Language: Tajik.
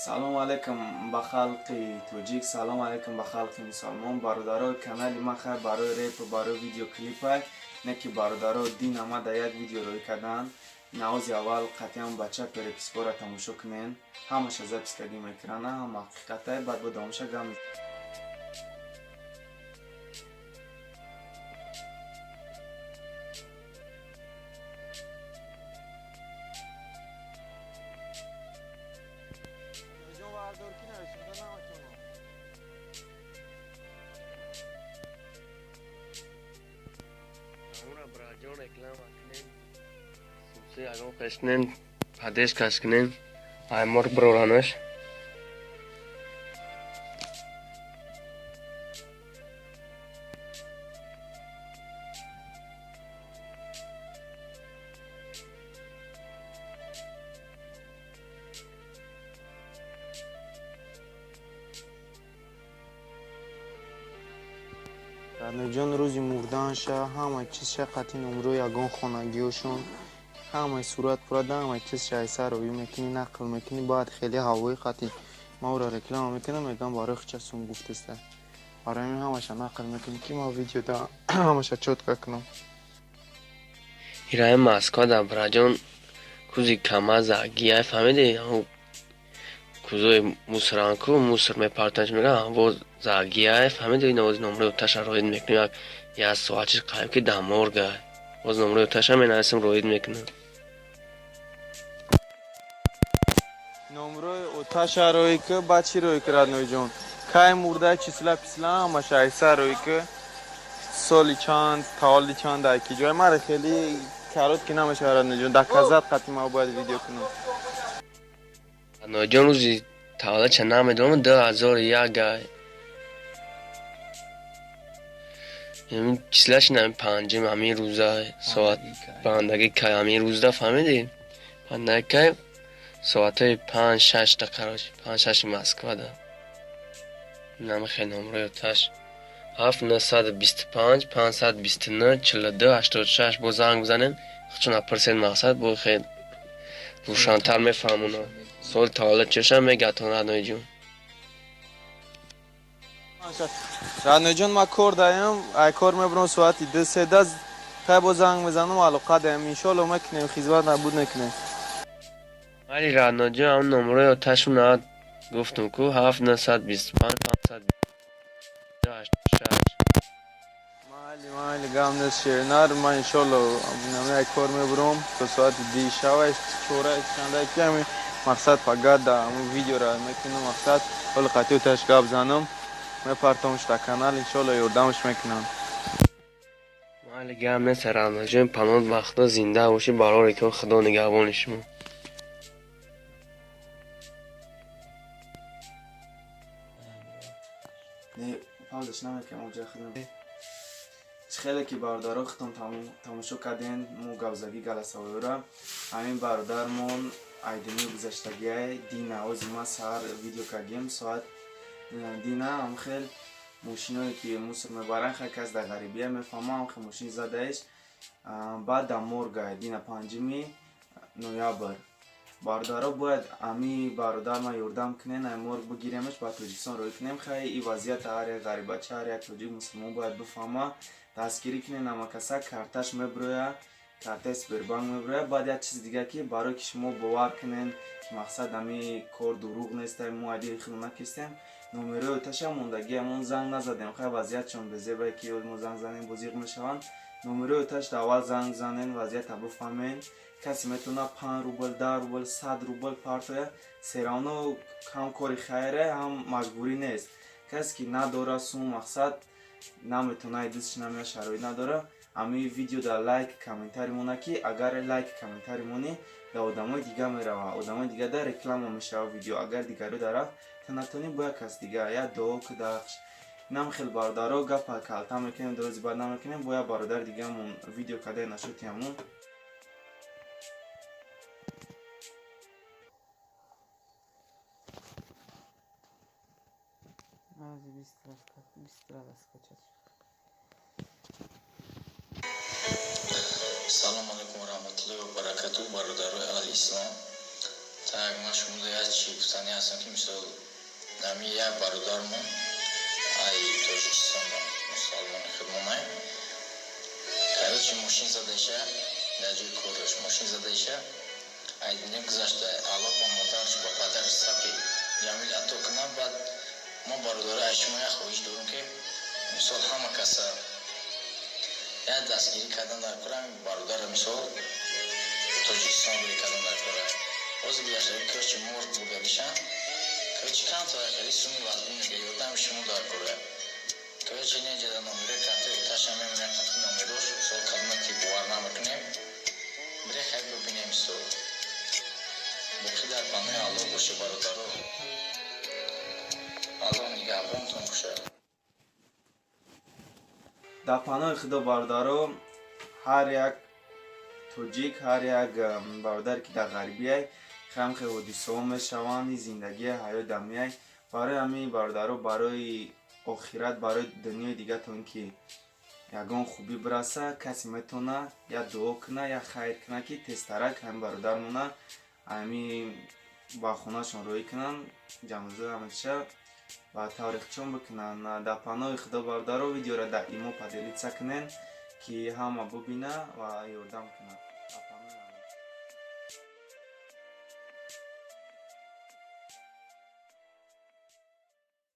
سلام علیکم به خلق توجیک، سلام علیکم به خلق مسلمان. برادرای کانال ما خیر برای ریپ و برای ویدیو کلیپ های نه که برادرای دین آمده یک ویدیو روی کردن. نوازی اول قطعا بچه پریپسکو را تماشا کنین، همش از اپسکگی میکرانه هم حقیقت های بعد با دامشه گم براجون اکلام اکنین سوسی اگون قشنین پدش کشکنین ایمار برورانش جان روزی مردنش همه چیز قطعی نمرو یگان خانگیوشون همه صورت پراده همه چیز شایسته روی میکنی نقل میکنی باید خیلی هوای قطعی ما او را رکلام میکنم میگم برای چسون گفته است برای این همش نقل میکنی که ما ویدیو دا همش چوت کنم ایرای ماسکا دا براجون کوزی کمازا گیای فهمیدی همون کوزوی موسرانکو موسر میپارتنش میگه همون زاگیای فهمیدی این از نمره تاش روید میکنی یا سوالش قایب که دامورگا از نمره تاش هم ایناسم روید میکنم نمروی اوتاش روی که بچی روی کرد نوی جان کای مرده چیسلا پیسلا همه شایسته روی که سالی چند تالی چند دکی جای مرا خیلی کارات که نمیشه رد نوی جان دکازت قطعی ما باید ویدیو کنم نوجان روزی تاولا چه نام دوم 2001 گای همین چیزلاش نمی پنجم همین روزا ساعت باندگی که همین روزا فهمیدی باندگی که ساعت 5-6 دقیقه 5-6 مسکو ده نام خیلی نمره تاش 7-925 529 42 86 با زنگ بزنین چون پرسید مقصد با خیلی روشانتر میفهمونه سال تاولا چشم میگتون ردنوی جون رانو جان ما کار دایم ای کار میبرم ساعتی 2-3 خیلی با زنگ میزنم علاقه دایم انشالله میکنیم خیزوات نبود نکنیم ولی ردنا جون همون نمره تاشون نهاد گفتم که 7-925 529 مالی گام دست شیرنار ما انشالله نمی ای کار میبرم تا ساعت 10 شوش چوره چنده کمی مقصد فقط دا همون ویدیو را میکنم مقصد ولی قطعی تاش گاب زنم میپرتمش تا کانال انشالله یردمش میکنم ولی گم نیست ردنا جون پناه وقتا زنده باشی برای که خدا نگهبانش مون نه پاولش نمیکنم اونجا خودم خیلی که برادرها ختم تماشا کردین مو گوزگی گلساوی را همین برادرمون ایدنی گذشتگی های دینا از ما سر ویدیو کردیم ساعت دینا هم خیلی موشینایی که موسر میبرن خیلی کس در غریبیه میفهمه هم خیلی موشین زده ایش بعد در مرگ دینا 5 نویابر برادرها باید امی برادر ما یردم کنین ای مرگ بگیریمش با توجیکسان روی کنیم خیلی این وضعیت هر یک غریبه چه هر یک توجیک مسلمان باید بفهمه دستگیری کنین اما کسا کارتش میبرویه کارتش سپربانک میبرویه بعد یک چیز دیگه که برای که شما باور کنین که مقصد امی کار دروغ نیست مو عدی خیلی نکستیم نمره تش موندگی همون زنگ نزدیم خیلی وضعیت چون بزیبه که ما زنگ زنیم بزیق میشوند نمره تش اول زنگ زنین وضعیت بفهمین کسی میتونه 5 روبل 10 روبل 100 روبل پارتوه سیرانو هم کاری خیره هم مجبوری نیست کسی که نداره سون مقصد نمیتونه دستش نمیاد شرایط نداره امی ویدیو در لایک کامنتاری مونه که اگر لایک کامنتاری مونی در آدمای دیگه میروه آدمای دیگه در رکلام میشه ویدیو اگر دیگری داره تنتونی با کس دیگه یا دو کداخش نم خیلی برادرها گپ کلتا میکنیم درازی بعد نمیکنیم با برادر دیگه همون ویدیو کده نشوتی همون سلام علیکم و رحمت الله و برکاته برادرای اهل اسلام Так, ман шумода як чӣ гуфтанӣ ҳастам ки мисол нами як бародармон ай Тоҷикистон мусулмони худмонай короче мошин задаиша дар ҷои кораш мошин задаиша ай дунё гузашта алло ба модараш ба падараш сабри ҷамил ато кунад баъд мо бародари ай шумо як хоҳиш дорем ки мисол ҳама каса як дастгирӣ кардан дар кора бародара мисол Тоҷикистон рӯи кардан дар кора ҳозир гузашта короче мор бурда бишан короче камтар хеле суми вазбин мега ёрдами шумо дар кора короче неҷада номере карта таша мемонем карта номерош мисол кадмати бовар намекунем бире хай бубинем мисол боқӣ дар панои алло боше бародаро алло нигаҳбонтон бошад. дар паноҳи худо бародаро ҳар як тоҷик ҳар як бародаре ки дар ғарбияй хамхе ҳодисаҳо мешаванд зиндагии ҳаёт дамияй барои ҳамин бародаро барои охират барои дунёи дигар то ин ки ягон хубӣ бираса касе метавона я дуо куна я хайр куна ки тезтарак ҳамин бародармона ҳамин ба хонашон роӣ кунанд ҷамъозӯ ҳамаша ва таврихчон бикунанд. Дар паноҳи худо бародаро видеоро дар имо поделиться кунен ки ҳама бубина ва ёрдам кунад.